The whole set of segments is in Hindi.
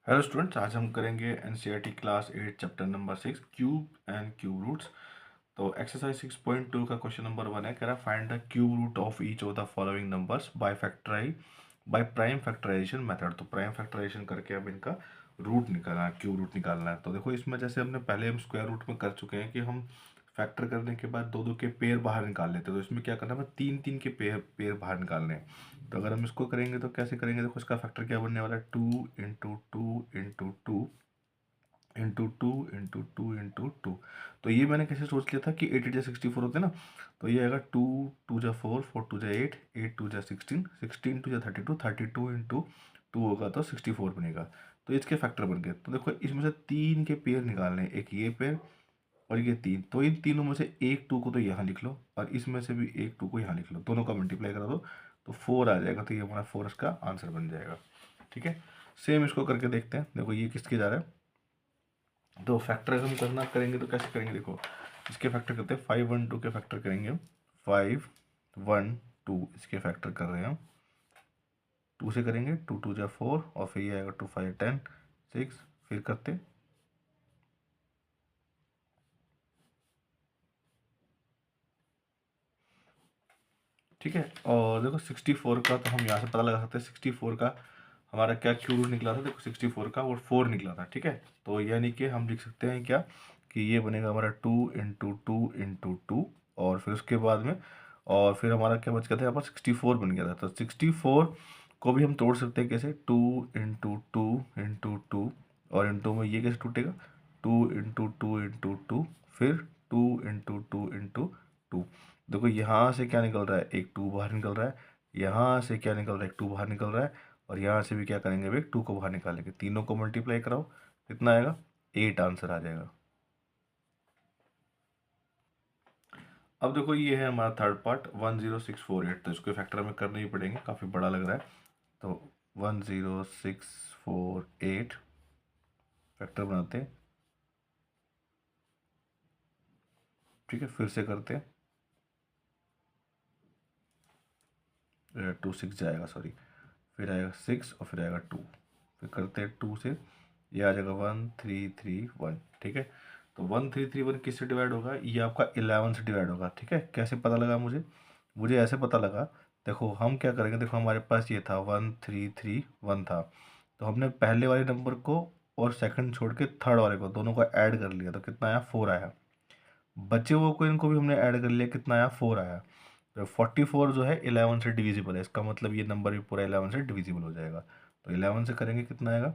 हेलो स्टूडेंट्स, आज हम करेंगे NCERT class 8 chapter number 6 cube and cube roots. तो एक्सरसाइज 6.2 का क्वेश्चन नंबर 1 है, कह रहा find the cube root of each of the following numbers by prime factorisation method. तो प्राइम फैक्टराइजेशन करके अब इनका रूट निकालना है, क्यूब रूट निकालना है। तो देखो इसमें जैसे हमने पहले हम स्क्वायर रूट में कर चुके हैं कि हम फैक्टर करने के बाद दो दो के पेयर बाहर निकाल लेते हैं। तो इसमें क्या करना है, तीन तीन के पेयर पेयर बाहर निकालने हैं। तो अगर हम इसको करेंगे तो कैसे करेंगे, देखो इसका फैक्टर क्या बनने वाला है, 2 × 2 × 2 × 2 × 2। तो ये मैंने कैसे सोच लिया था कि 8 × 64 होते हैं ना, तो ये आएगा 2 × 2 = 4, 4 × 2 = 8, 8 × 2 = 16, 16 × 2 = 32, 32 × 2 होगा तो 64 बनेगा। तो इसके फैक्टर बन गए। तो देखो इसमें से तीन के पेयर निकालने हैं, एक ये पेयर और ये तीन। तो इन तीनों में से एक 2 को तो यहाँ लिख लो और इसमें से भी एक 2 को यहाँ लिख लो, दोनों का मल्टीप्लाई करा दो तो 4 आ जाएगा। तो ये हमारा 4 इसका आंसर बन जाएगा। ठीक है, सेम इसको करके देखते हैं। देखो ये किसके जा रहा है, तो फैक्टर हम करना करेंगे तो कैसे करेंगे, देखो इसके फैक्टर करते हैं 5 1 2 के फैक्टर करेंगे हम। 5 1 2 इसके फैक्टर कर रहे हैं हम, 2 से करेंगे, 2 2 = 4 और फिर ये आएगा 2 5 10 6। फिर करते ठीक है। और देखो 64 का तो हम यहाँ से पता लगा सकते हैं, 64 का हमारा क्या क्यूब रूट निकला था, देखो 64 का और 4 निकला था। ठीक है, तो यानी कि हम लिख सकते हैं क्या कि ये बनेगा हमारा 2 × 2 × 2 और फिर उसके बाद में और फिर हमारा क्या बच गया था, यहाँ पर 64 बन गया था। तो 64 को भी हम तोड़ सकते हैं कैसे, 2 × 2 × 2 और इंटू में ये कैसे टूटेगा, 2 × 2 × 2 फिर 2 × 2 × 2। देखो यहाँ से क्या निकल रहा है, एक 2 बाहर निकल रहा है, यहाँ से क्या निकल रहा है, एक 2 बाहर निकल रहा है और यहाँ से भी क्या करेंगे, भाई 2 को बाहर निकालेंगे, तीनों को मल्टीप्लाई कराओ, कितना आएगा, 8 आंसर आ जाएगा। अब देखो ये है हमारा थर्ड पार्ट 10648। तो इसको फैक्टर में करने ही पड़ेंगे, काफ़ी बड़ा लग रहा है। तो 10648 फैक्टर बनाते हैं। ठीक है, फिर से करते हैं, 2 6 जाएगा, सॉरी, फिर आएगा 6 और फिर आएगा 2। फिर करते हैं 2 से, ये आ जाएगा 1331। ठीक है, तो 1331 किससे डिवाइड होगा, ये आपका 11 से डिवाइड होगा। ठीक है, कैसे पता लगा मुझे, मुझे ऐसे पता लगा, देखो हम क्या करेंगे, देखो हमारे पास ये था 1331 था, तो हमने पहले वाले नंबर को और सेकंड छोड़ के थर्ड वाले को दोनों को ऐड कर लिया, तो कितना आया, 4 आया। बचे हुए को इनको भी हमने ऐड कर लिया, कितना आया, 4 आया। तो 44 जो है 11 से डिविजिबल है, इसका मतलब ये नंबर भी पूरा 11 से डिविजिबल हो जाएगा। तो 11 से करेंगे कितना आएगा,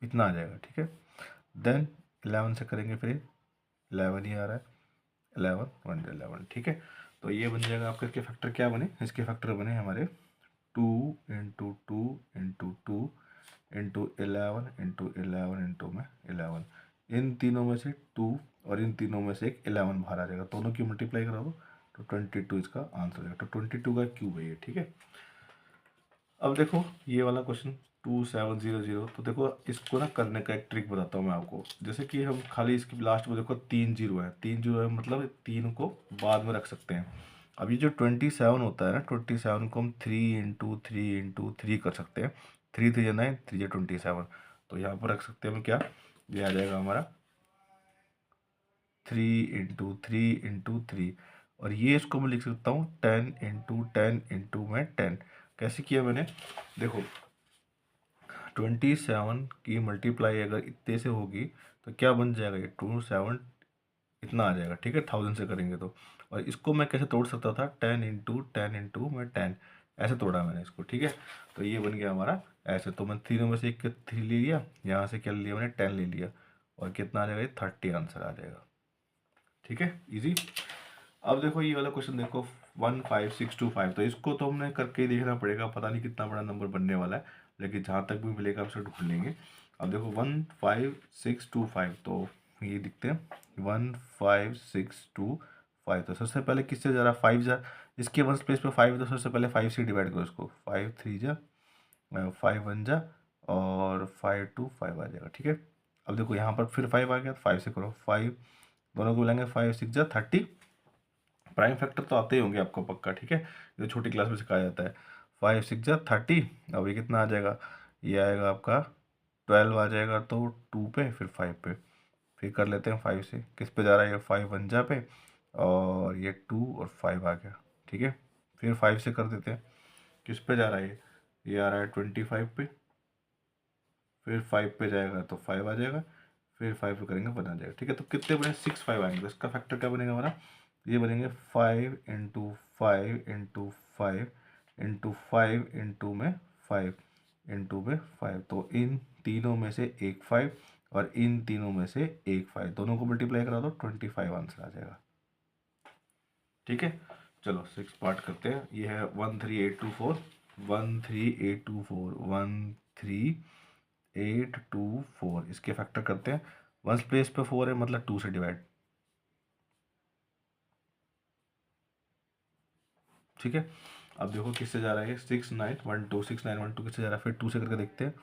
इतना आ जाएगा। ठीक है, देन 11 से करेंगे फिर 11 ही आ रहा है, 11 1 11। ठीक है, तो ये बन जाएगा आपका, इसके फैक्टर क्या बने, इसके फैक्टर बने हमारे 2 × 2 × 2 × 11 × 11 इन तीनों में से 2 और इन तीनों में से एक 11 बाहर आ जाएगा, दोनों की मल्टीप्लाई करा दो तो 22 इसका आंसर है। तो 22 का क्यूब है ये। ठीक है, अब देखो ये वाला क्वेश्चन 2700। तो देखो इसको ना करने का एक ट्रिक बताता हूँ मैं आपको। जैसे कि हम खाली इसकी लास्ट में देखो 3 जीरो है, 3 जीरो है, मतलब 3 को बाद में रख सकते हैं। अब ये जो 27 होता है ना, 27 को हम 3 × 3 × 3 कर सकते हैं। 3 3 9, 3 27। तो यहाँ पर रख सकते हैं हम क्या, ये आ जाएगा हमारा 3 × 3 × 3 और ये इसको मैं लिख सकता हूँ 10 × 10 × कैसे किया मैंने, देखो 27 की मल्टीप्लाई अगर इतने से होगी तो क्या बन जाएगा, ये 27 इतना आ जाएगा। ठीक है, 1000 से करेंगे तो। और इसको मैं कैसे तोड़ सकता था, 10 × 10 × 10 ऐसे तोड़ा मैंने इसको। ठीक है, तो ये बन गया हमारा ऐसे। तो मैं तीनों में से एक 3 ले लिया, यहाँ से क्या ले लिया मैंने, 10 ले लिया और कितना आ जाएगा, ये 30 आंसर आ जाएगा। ठीक है, इजी। अब देखो ये वाला क्वेश्चन देखो 15625। तो इसको तो हमने करके ही देखना पड़ेगा, पता नहीं कितना बड़ा नंबर बनने वाला है, लेकिन जहाँ तक भी मिलेगा हम उसे ढूंढ लेंगे। अब देखो 15625, तो ये दिखते हैं 15625। तो सबसे पहले किससे जा रहा है, 5 जा, इसके वन प्लेस पे 5 है तो सबसे पहले 5 से डिवाइड करो इसको, 5 3 जा, 5 1 जा और 5 2 5 आ जाएगा। ठीक है, अब देखो यहाँ पर फिर 5 आ गया, 5 से करो, 5 दोनों को मिलाएंगे, 5 6 जा 30। प्राइम फैक्टर तो आते ही होंगे आपको पक्का। ठीक है, ये छोटी क्लास में सिखाया जाता है। 5 6 जा 30, अब ये कितना आ जाएगा, ये आएगा आपका 12 आ जाएगा तो 2 पे, फिर 5 पे, फिर कर लेते हैं 5 से। किस पे जा रहा है ये? 5 वन जा पे, और ये 2 और 5 आ गया, ठीक है। फिर 5 से कर देते हैं। किस पे जा रहा है ये आ रहा है 25 पे, फिर 5 पे जाएगा तो 5 आ जाएगा, फिर 5 पे करेंगे 1 आ जाएगा, ठीक है। तो कितने बने? 6 5 आएंगे। तो इसका फैक्टर क्या बनेगा हमारा? ये बनेंगे 5 इंटू 5 इंटू 5 इंटू 5 इंटू में 5 इंटू में 5। तो इन तीनों में से एक 5 और इन तीनों में से एक 5, दोनों को मल्टीप्लाई करा दो, 25 आंसर आ जाएगा, ठीक है। चलो 6 पार्ट करते हैं। ये है 13824 13824 13824। इसके फैक्टर करते हैं। वन प्लेस पे 4 है, मतलब 2 से डिवाइड, ठीक है। अब देखो किससे जा रहा है? 6912 6912 किससे जा रहा है? फिर 2 से करके देखते हैं।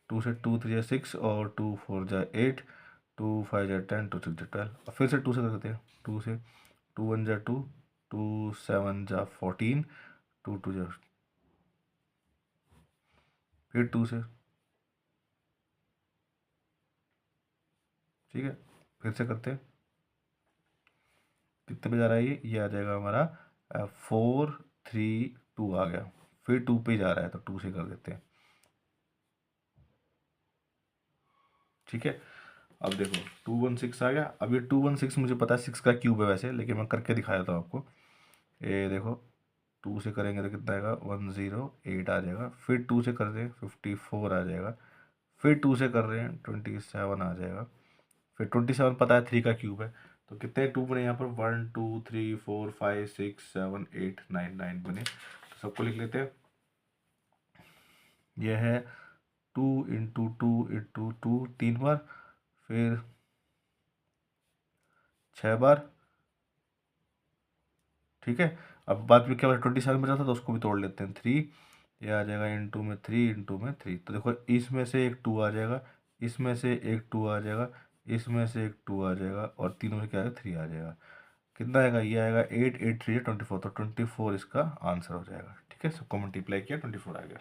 2 से 2 3 6 और 2 4 जा 8, 2 5 जा 10, 2 6 जा 12। और फिर से 2 से करते हैं। 2 से 2 1 जा 2, 2 7 जा 14, 2 2 जा, फिर 2 से, ठीक है। फिर से करते हैं। कितने पे जा रहा है ये आ जाएगा हमारा 4 3 2 आ गया। फिर 2 पे जा रहा है तो 2 से कर देते हैं, ठीक है। अब देखो 216 आ गया। अब ये 216 मुझे पता है 6 का क्यूब है वैसे, लेकिन मैं करके दिखाया था आपको। ये देखो 2 से करेंगे तो कितना आएगा? 108 आ जाएगा। फिर 2 से कर रहे हैं 54 आ जाएगा। फिर 2 से कर रहे हैं 27 आ जाएगा। फिर 27 पता है 3 का क्यूब है। तो कितने 2 बने यहाँ पर? 1 2 3 4 5 6 7 8 9 9 बने। तो सबको लिख लेते हैं। यह है 2 इंटू 2 तीन बार, फिर 6 बार, ठीक है। अब बाद में क्या बचा? 27 बचा था तो उसको भी तोड़ लेते हैं। 3, ये आ जाएगा इंटू में 3 इंटू में 3। तो देखो इसमें से एक 2 आ जाएगा, इसमें से एक 2 आ जाएगा, इसमें से एक 2 आ जाएगा, और तीनों में क्या आएगा? 3 आ जाएगा। कितना आएगा? ये आएगा 8 8 3 24। तो 24 इसका आंसर हो जाएगा, ठीक है। सबको मल्टीप्लाई किया 24 आ गया।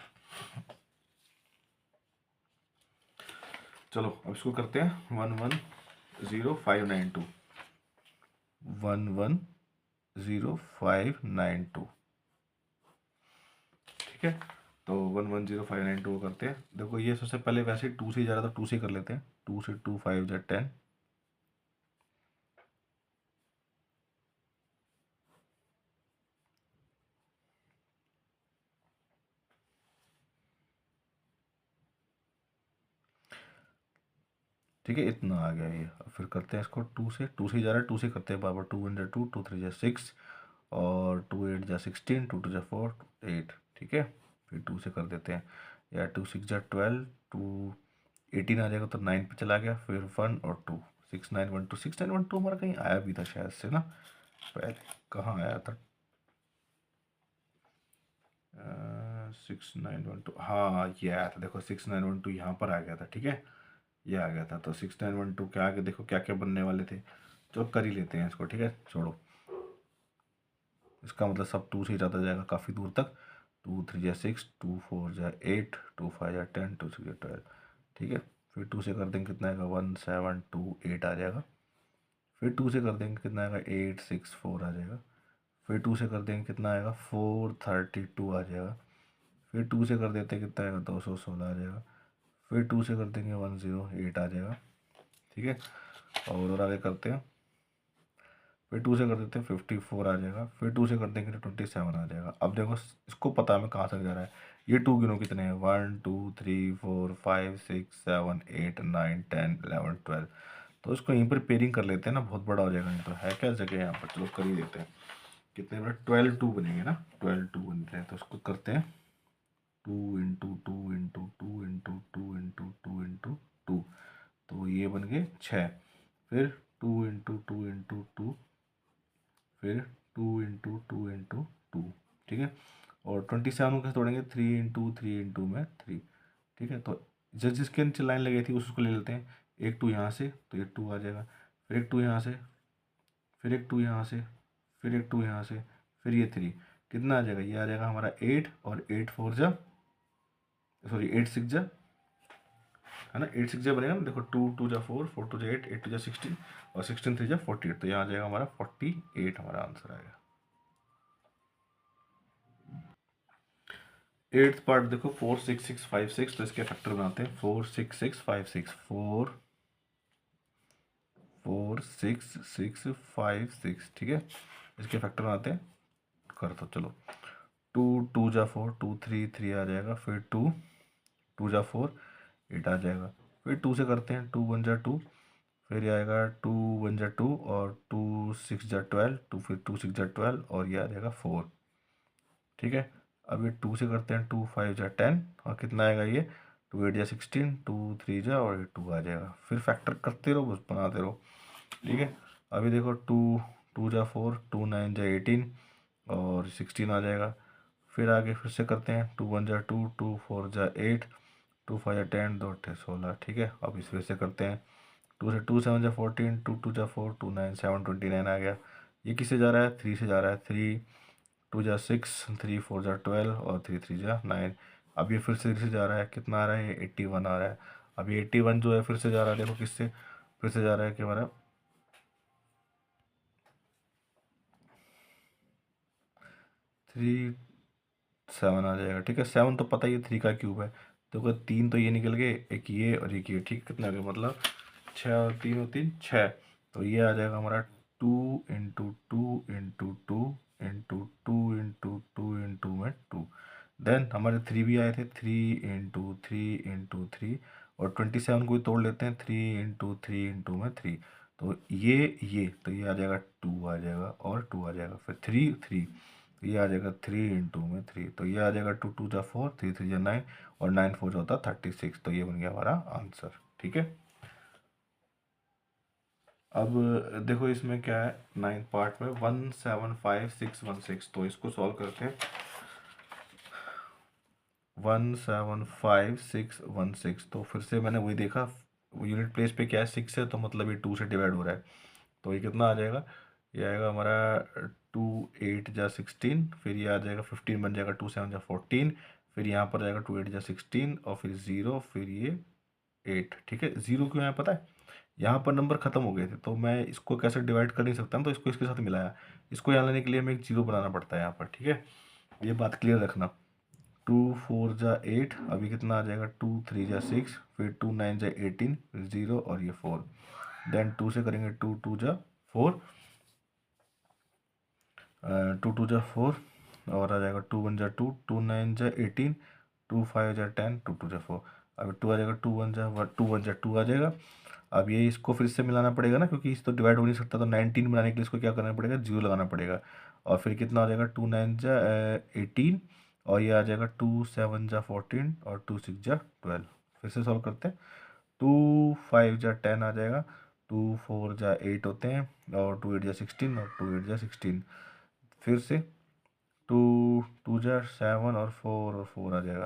चलो अब इसको करते हैं 110592 110592, ठीक है। तो 110592 करते हैं। देखो ये सबसे पहले वैसे 2 से जा रहा था, 2 से कर लेते हैं। 2 से 2 5 जा 10, ठीक है। इतना आ गया ये। अब फिर करते हैं इसको 2 से जा रहा है, 2 से करते हैं बार 2 1 जा 2, 2 3 जा 6, और 2 8 जा 16, 2 2 जा 4 8, ठीक है। फिर 2 से कर देते हैं। या 2 6 जा 12, 2 18 आ जाएगा तो 9 पे चला गया, फिर 1 और 2, 6912 6912 हमारा कहीं आया भी था शायद से ना पहले। कहाँ आया था? 6912, हाँ ये आया था। देखो 6912 यहाँ पर आ गया था, ठीक है। ये आ गया था। तो 6912 के आगे देखो क्या क्या बनने वाले थे। तो कर ही लेते हैं इसको, ठीक है। छोड़ो, इसका मतलब सब 2 से ही ज़्यादा जाएगा काफ़ी दूर तक। 2 3 जा 6, 2 4 जा 8, 2 5 जा 10, 2 6 जा 12, ठीक है। फिर 2 से कर देंगे कितना आएगा? 1728 आ जाएगा। फिर 2 से कर देंगे कितना आएगा? 864 आ जाएगा। फिर 2 से कर देंगे कितना आएगा? 432 आ जाएगा। फिर 2 से कर देते हैं कितना आएगा? 216 आ जाएगा। फिर 2 से कर देंगे 108 आ जाएगा, ठीक है। और आगे करते हैं। फिर 2 से कर देते हैं 54 आ जाएगा। फिर 2 से कर देंगे तो 27 आ जाएगा। अब देखो इसको पता है मैं कहाँ तक जा रहा है। ये 2 गिनो कितने हैं? 1 2 3 4 5 6 7 8 9 10 11 12। तो इसको यहीं पर पेयरिंग कर लेते हैं ना, बहुत बड़ा हो जाएगा। नहीं तो है क्या जगह यहाँ पर? चलो कर ही देते हैं। कितने बड़े? 12 2 बनेंगे ना, 12 2 बनते हैं। तो उसको करते हैं 2 into 2 into 2 into 2 into 2 into 2। तो ये बन गए 6। फिर 2 इंटू 2 इंटू 2, फिर 2 इंटू 2 इंटू 2, ठीक है। और 27 को कैसे तोड़ेंगे? 3 इंटू 3 इंटू में 3, ठीक है। तो जिसके नीचे लाइन लगी थी उसको ले लेते हैं। एक 2 यहाँ से तो ये 2 आ जाएगा, फिर एक 2 यहाँ से, फिर एक 2 यहाँ से, फिर एक 2 यहाँ से, फिर ये 3। कितना आ जाएगा? ये आ जाएगा हमारा 8, और 8 4 जा सॉरी 8 6 जा है ना, 8 6 जा बनेगा ना, देखो 2 2 जा 4 4 2 जा 8 8 2 जा 16 और 16 3 जा 48, तो यहाँ आ जाएगा हमारा 48 हमारा आंसर आएगा। एट्थ पार्ट देखो 4 6 6 5 6, तो इसके फैक्टर बनाते हैं 4 6 6 5 6 4 4 6 6 5 6, ठीक है, इसके फैक्टर बनाते हैं, कर दो चलो। 2 2 जा 4 2 3 3 आ जाएगा, फिर 2 2 जा 4 8 आ जाएगा, फिर 2 से करते हैं, 2 1 जा 2, फिर ये आएगा 2 1 जा 2 और 2 6 जा 12, 2 फिर 2 6 जा 12 और ये आ जाएगा 4, ठीक है। अब ये 2 से करते हैं, 2 5 जा 10 और कितना आएगा ये, 2 8 जा 16, 2 3 जा और ये 2 आ जाएगा, फिर फैक्टर करते रहो बस बनाते रहो, ठीक है। अभी देखो 2 2 जा 4 2 9 जा 18 और 16 आ जाएगा, फिर आगे फिर से करते हैं, 2 1 जा 2 2 4 जा 8 2 5 जा 10 2 8 16, ठीक है। अब इस फिर से करते हैं, 2 से 2 7 जा 14 2 2 जा 4 2 9 7 29 आ गया। ये किससे जा रहा है, 3 से जा रहा है, 3 2 जा 6 3 4 जा 12 और 3 3 जा 9। अब ये फिर से जा रहा है, कितना आ रहा है, ये 81 आ रहा है। अब ये 81 जो है फिर से जा रहा है, देखो किससे फिर से जा रहा है कि हमारा 3 7 आ जाएगा, ठीक है। 7 तो पता ही है 3 का क्यूब है, तो 3 तो ये निकल गए, एक ये और एक ये, ठीक, कितना आ गया, मतलब 6 और 3 6, तो ये आ जाएगा हमारा 2 into 2 into 2 into 2 into 2 into में 2। देन हमारे 3 भी आए थे, 3 इंटू 3 इंटू 3 और 27 को भी तोड़ लेते हैं, 3 इंटू 3 इंटू में 3, तो ये तो ये आ जाएगा 2 आ जाएगा और 2 आ जाएगा, फिर 3 3, तो ये आ जाएगा 3 इंटू में 3, तो ये आ जाएगा 2 2 जा 4 3 3 जा 9 और 9 4 जा होता 36, तो ये बन गया हमारा आंसर, ठीक है। अब देखो इसमें क्या है, 9th पार्ट में 1 7 5 6 1 6, तो इसको सॉल्व करते हैं। 1 7 5 6 1 6, तो फिर से मैंने वही देखा, यूनिट प्लेस पे क्या है 6 है, तो मतलब ये 2 से डिवाइड हो रहा है, तो ये कितना आ जाएगा, ये आएगा हमारा 2 8 जा 16, फिर ये आ जाएगा 15 बन जाएगा, 2 7 जा 14, फिर यहाँ पर जाएगा 2 8 जा 16 और फिर 0 फिर ये 8, ठीक है। 0 क्यों है पता है, यहाँ पर नंबर खत्म हो गए थे, तो मैं इसको कैसे डिवाइड कर नहीं सकता ना, तो इसको इसके साथ मिलाया, इसको यहाँ लाने के लिए हमें एक 0 बनाना पड़ता है यहाँ पर, ठीक है, ये बात क्लियर रखना। 2 4 जा 8, अभी कितना आ जाएगा, 2 3 जा 6, फिर 2 9 जा 18, फिर 0 और ये 4, देन 2 से करेंगे, 2 2 जा 4 2 2 जा 4 और आ जाएगा 2 1 जा 2 2 9 जा 18 2 5 जा 10 2 2 जा 4, अब 2 आ जाएगा, 2 1 जा 2 आ जाएगा। अब ये इसको फिर से मिलाना पड़ेगा ना, क्योंकि इस तो डिवाइड हो नहीं सकता, तो 19 बनाने के लिए इसको क्या करना पड़ेगा, 0 लगाना पड़ेगा, और फिर कितना आ जाएगा, 2 9 जा 18 और ये आ जाएगा 2 7 जा 14 और 2 6 जा 12, फिर से सॉल्व करते हैं, 2 5 जा 10 आ जाएगा, 2 4 जा 8 होते हैं और 2 8 जा 16 और 2 8 जा 16, फिर से 2 2 जा 7 और 4 और 4 आ जाएगा,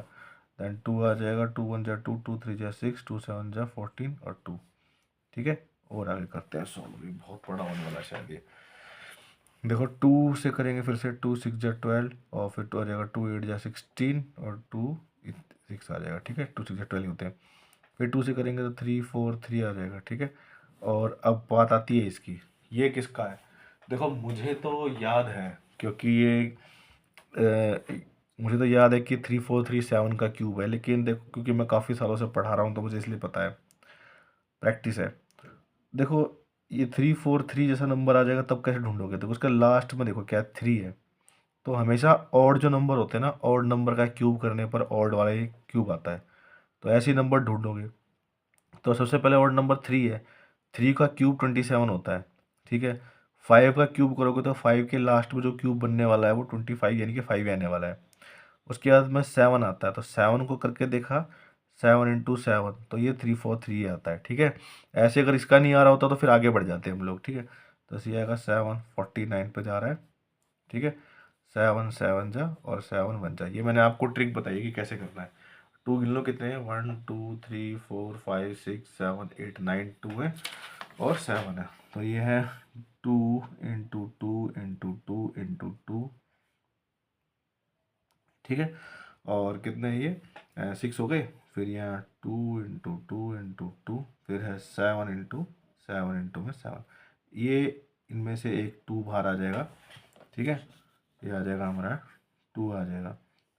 देन 2 आ जाएगा, 2 1 जा 2 2 3 जा 6 2 7 जा 14 और 2, ठीक है। और आगे करते हैं सॉल्व, ये बहुत बड़ा होने वाला है शायद ये। देखो 2 से करेंगे, फिर से 2 6 जा 12 और फिर 2 आ जाएगा, 2 8 जा 16 और 2 6 आ जाएगा, ठीक है, 2 6 जा 12 होते हैं, फिर 2 से करेंगे तो 3 4 3 आ जाएगा, ठीक है। और अब बात आती है इसकी, ये किसका है, देखो मुझे तो याद है, क्योंकि ये मुझे तो याद है कि 3437 का क्यूब है, लेकिन देखो क्योंकि मैं काफ़ी सालों से पढ़ा रहा हूँ तो मुझे इसलिए पता है, प्रैक्टिस है। देखो ये 343 जैसा नंबर आ जाएगा तब कैसे ढूंढोगे, देखो उसका लास्ट में देखो क्या 3 है, तो हमेशा ऑड जो नंबर होते हैं ना, ऑड नंबर का क्यूब करने पर ऑड वाला ही क्यूब आता है, तो ऐसे ही नंबर ढूंढोगे। तो सबसे पहले ऑड नंबर 3 है, 3 का क्यूब 27 होता है, ठीक है। 5 का क्यूब करोगे तो 5 के लास्ट में जो क्यूब बनने वाला है वो 25 यानी कि 5 आने वाला है। उसके बाद में 7 आता है, तो 7 को करके देखा, 7 इंटू 7 तो ये 343 आता है, ठीक है। ऐसे अगर इसका नहीं आ रहा होता तो फिर आगे बढ़ जाते हैं हम लोग, ठीक है। तो ये आएगा 749 पे जा रहा है, ठीक है। 7 7 जा और 7 1 जा, ये मैंने आपको ट्रिक बताई है कि कैसे करना है। 2 गिन लो कितने हैं, 1 2 3 4 5 6 7 8 9 2 है और 7 है, तो ये है 2 इंटू 2 इंटू 2 इंटू 2, ठीक है। और कितने हैं ये 6 हो गए। फिर यहाँ 2 × 2 × 2 फिर है 7 × 7 × 7, ये इनमें से एक 2 बाहर आ जाएगा, ठीक है, ये आ जाएगा हमारा 2 आ जाएगा।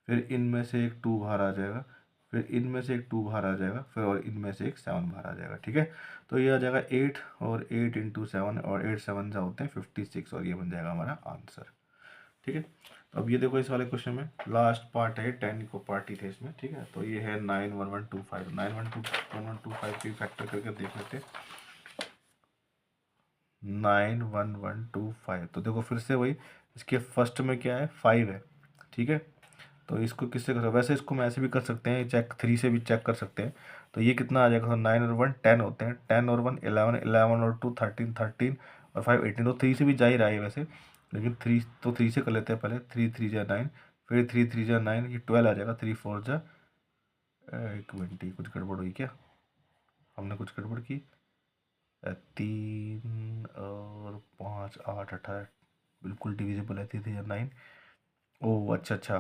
फिर इनमें से एक 2 बाहर आ जाएगा, फिर इनमें से एक 2 बाहर आ जाएगा, फिर और इनमें से एक 7 बाहर आ जाएगा, ठीक है। तो ये आ जाएगा 8 और 8 × 7 और 8 7 जा होते हैं 56 और ये बन जाएगा हमारा आंसर, ठीक है। तो अब ये देखो इस वाले क्वेश्चन में लास्ट पार्ट है, 10 को पार्टी थे इसमें, ठीक है। तो ये है 91125, 91125 की फैक्टर करके देख लेते हैं। 91125, तो देखो फिर से वही, इसके फर्स्ट में क्या है 5 है, ठीक है। तो इसको किससे कर, वैसे इसको हम ऐसे भी कर सकते हैं, चेक 3 से भी चेक कर सकते हैं। तो ये कितना आ जाएगा, तो 9 और 1 10 होते हैं, 10 और 1 11, 11 और 2 13, 13 और 5 18। तो 3 से भी जा ही रहा है वैसे, लेकिन 3 तो 3 से कर लेते हैं पहले। 3 3 जा 9, फिर 3 3 जा 9, ये 12 आ जाएगा। 3 4 जा 20, कुछ गड़बड़ हुई क्या, हमने कुछ गड़बड़ की। 3 और 5 8 18, बिल्कुल डिविजिबल है। 3 3 जा 9, ओह अच्छा अच्छा,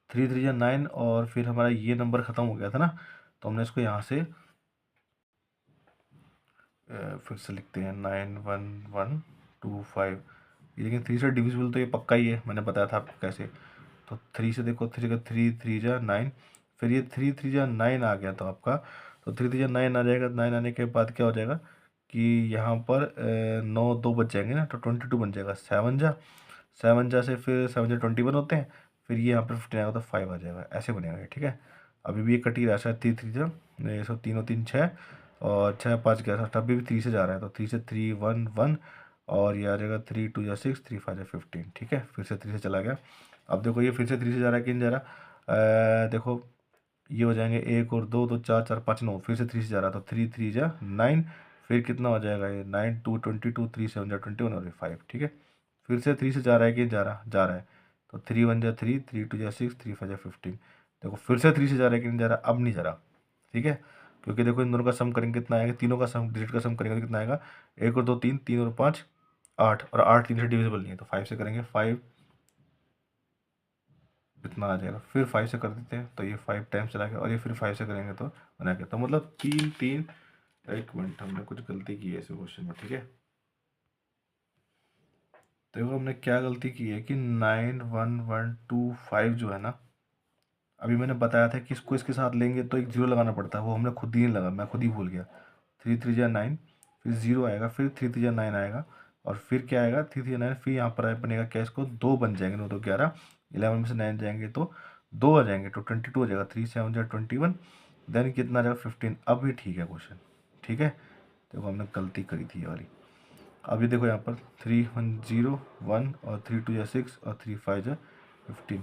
3 3 जा 9 और फिर हमारा ये नंबर ख़त्म हो गया था ना, तो हमने इसको यहाँ से फिर से लिखते हैं 91125। लेकिन 3 से डिविजिबल तो ये पक्का ही है, मैंने बताया था आपको कैसे। तो 3 से देखो, 3 का 3 3 जा 9, फिर ये 3 3 जा 9 आ गया तो आपका, तो 3 3 जा 9 आ जाएगा। 9 आने के बाद क्या हो जाएगा कि यहाँ पर 9 2 बच जाएंगे ना, तो 22 बन जाएगा। 7 जा से फिर 7 जा 21 होते हैं, फिर ये यहाँ पर 15 आएगा तो 5 आ जाएगा, ऐसे बनेगा ये, ठीक है। अभी भी ये कट ही रहा है, 3 3 जा ये सब, 3 और 3 6 और 6 5 11, अभी भी 3 से जा रहा है, तो 3 से 3 1 1 और ये आ जाएगा 3 2 जा 6, 3 5 जा 15, ठीक है। फिर से 3 से चला गया। अब देखो ये फिर से 3 से जा रहा है कि नहीं जा रहा, देखो ये हो जाएंगे 1 और 2 तो 4 4 5 9, फिर से 3 से जा रहा, तो 3 3 जा 9, फिर कितना हो जाएगा ये 9 2 22, 3 7 जा 21 और ये 5, ठीक है। फिर से 3 से जा रहा है कि जा रहा है, तो 3 1 जा 3, 3 2 जा 6, 3 5 जा 15। देखो फिर से 3 से जा रहा है कि नहीं जा रहा, अब नहीं जा रहा, ठीक है। क्योंकि देखो इन दोनों का सम करेंगे कितना आएगा, तीनों का सम, डिजिट का सम करेंगे तो कितना आएगा, 1 और 2 3, 3 और 5 8, और 8 3 से डिविजिबल नहीं है, तो 5 से करेंगे, 5 इतना आ जाएगा। फिर 5 से कर देते हैं तो ये 5 टाइम्स चला गया, और ये फिर 5 से करेंगे तो बना गया। तो मतलब 3 3, एक मिनट हमने कुछ गलती की है इस क्वेश्चन में, ठीक है। तो देखो हमने क्या गलती की है कि 91125 जो है ना, अभी मैंने बताया था कि इसको इसके साथ लेंगे तो एक जीरो लगाना पड़ता है, वो हमने खुद ही नहीं लगा, मैं खुद ही भूल गया। 3 3 जा 9, फिर जीरो आएगा, फिर 3 3 जा 9 आएगा, और फिर क्या आएगा 3 3 जा 9, फिर यहाँ पर बनेगा क्या, इसको 2 बन जाएंगे, 9 2 11, 11 में से 9 जाएंगे तो 2 आ जाएंगे, तो 22 हो जाएगा। 3 7 जा 21, देन कितना आ जाएगा 15। अब भी ठीक है क्वेश्चन, ठीक है। देखो हमने गलती करी थी ये वाली। अभी देखो यहाँ पर 3 1 0 1 और 3 2 जा 6 और 3 5 जा 15।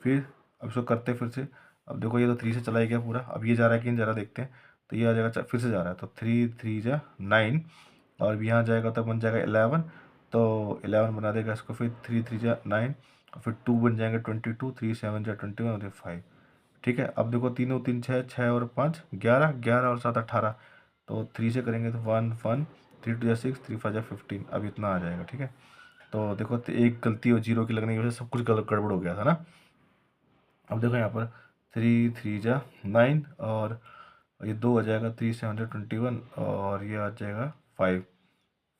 फिर अब इसको करते हैं फिर से। अब देखो ये तो 3 से चला ही गया पूरा, अब ये जा रहा है कि नहीं जा रहा देखते हैं। तो ये आ जाएगा, फिर से जा रहा है, तो 3 3 जा 9, और अब यहाँ जाएगा तो बन जाएगा 11, तो 11 बना देगा इसको। फिर 3 3 जा 9 और फिर 2 बन जाएंगे 22, 3 7 जा 21 और 5, ठीक है। अब देखो 3 और 3 6, 6 और 5 11, 11 और 7 18, तो 3 से करेंगे तो 1 1, 3 2 जा 6, 3 5 जा 15, अब इतना आ जाएगा, ठीक है। तो देखो तो एक गलती और जीरो की लगने की वजह से सब कुछ गड़बड़ हो गया था ना। अब देखो यहाँ पर 3 3 जा 9 और ये 2 आ जाएगा, 3 7 जा 21 और ये आ जाएगा 5।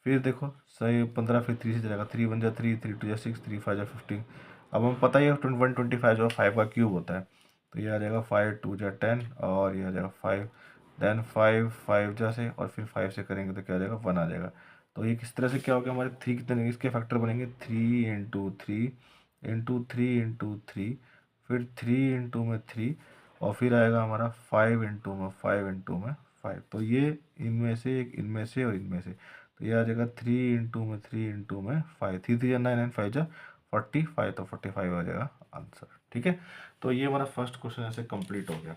फिर देखो सही 15, फिर 3 से जाएगा, 3 1 जा 3, 3 2 जा 6, 3 5 जा 15। अब हमें पता ही है 125 जो 5 का क्यूब होता है, तो ये आ जाएगा 5 2 जा 10 और ये आ जाएगा 5, देन 5 5 जा से, और फिर 5 से करेंगे तो क्या आ जाएगा 1 आ जाएगा। तो ये किस तरह से क्या होगा, हमारे 3 कितने इसके फैक्टर बनेंगे, 3 × 3 × 3 × 3, फिर 3 × 3, और फिर आएगा हमारा 5 × 5 तो ये इनमें से एक, इनमें से और इनमें से, तो ये आ जाएगा 3 × 3 × 5, 3 3 जा 9 9 5 जा 45, तो 45 आ जाएगा आंसर, ठीक है। तो ये हमारा फर्स्ट क्वेश्चन ऐसे कंप्लीट हो गया।